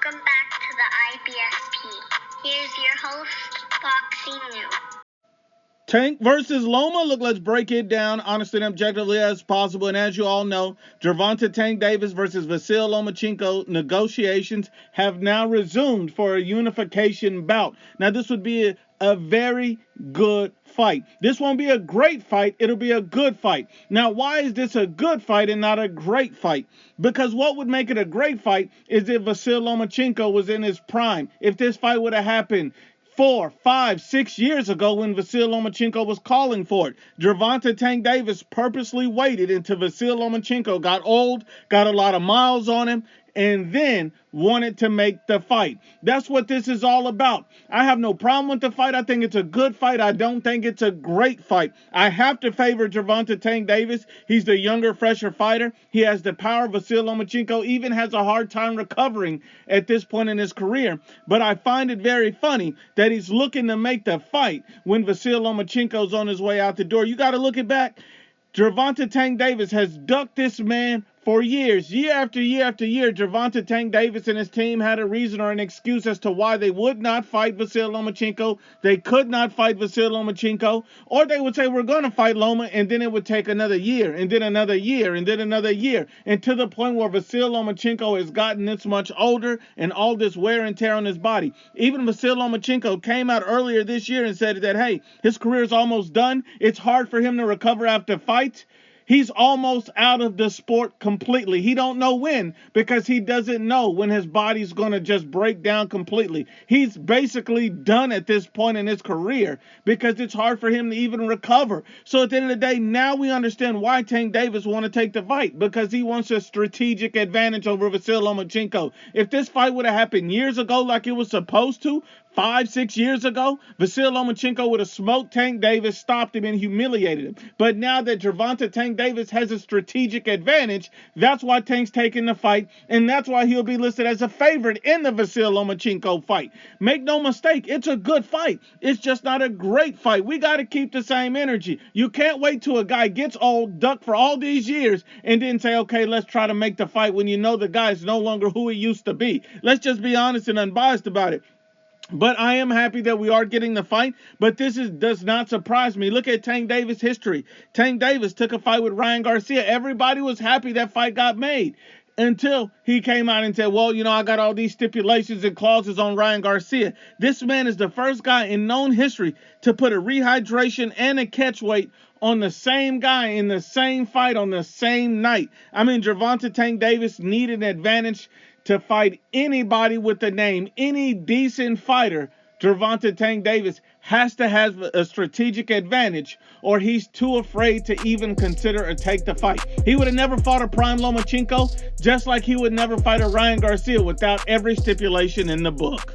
Welcome back to the IBSP. Here's your host, Foxy New. Tank versus Loma. Look, let's break it down honestly and objectively as possible. And as you all know, Gervonta Tank Davis versus Vasyl Lomachenko negotiations have now resumed for a unification bout. Now, this would be a very good fight. This won't be a great fight. It'll be a good fight. Now, why is this a good fight and not a great fight? Because what would make it a great fight is if Vasyl Lomachenko was in his prime. If this fight would have happened 4, 5, 6 years ago when Vasyl Lomachenko was calling for it. Gervonta Tank Davis purposely waited until Vasyl Lomachenko got old, got a lot of miles on him, and then wanted to make the fight. That's what this is all about. I have no problem with the fight. I think it's a good fight. I don't think it's a great fight. I have to favor Gervonta Tank Davis. He's the younger, fresher fighter. He has the power. Vasyl Lomachenko even has a hard time recovering at this point in his career. But I find it very funny that he's looking to make the fight when Vasyl Lomachenko's on his way out the door. You got to look it back. Gervonta Tank Davis has ducked this man for years. Year after year after year, Gervonta Tank Davis and his team had a reason or an excuse as to why they would not fight Vasyl Lomachenko. They could not fight Vasyl Lomachenko. Or they would say, we're going to fight Loma, and then it would take another year, and then another year, and then another year. And to the point where Vasyl Lomachenko has gotten this much older and all this wear and tear on his body. Even Vasyl Lomachenko came out earlier this year and said that, hey, his career is almost done. It's hard for him to recover after fights. He's almost out of the sport completely. He don't know when, because he doesn't know when his body's going to just break down completely. He's basically done at this point in his career because it's hard for him to even recover. So at the end of the day, now we understand why Tank Davis want to take the fight, because he wants a strategic advantage over Vasyl Lomachenko. If this fight would have happened years ago like it was supposed to, 5, 6 years ago, Vasyl Lomachenko would have smoked Tank Davis, stopped him, and humiliated him. But now that Gervonta Tank Davis has a strategic advantage, that's why Tank's taking the fight, and that's why he'll be listed as a favorite in the Vasyl Lomachenko fight. Make no mistake, it's a good fight. It's just not a great fight. We got to keep the same energy. You can't wait till a guy gets old, duck for all these years, and then say, okay, let's try to make the fight when you know the guy's no longer who he used to be. Let's just be honest and unbiased about it. But I am happy that we are getting the fight, but this does not surprise me. Look at Tank Davis' history. Tank Davis took a fight with Ryan Garcia. Everybody was happy that fight got made until he came out and said, well, you know, I got all these stipulations and clauses on Ryan Garcia. This man is the first guy in known history to put a rehydration and a catch weight on the same guy in the same fight on the same night. I mean, Gervonta Tank Davis needed an advantage to fight anybody with a name, any decent fighter. Gervonta Tank Davis has to have a strategic advantage, or he's too afraid to even consider or take the fight. He would have never fought a prime Lomachenko, just like he would never fight a Ryan Garcia without every stipulation in the book.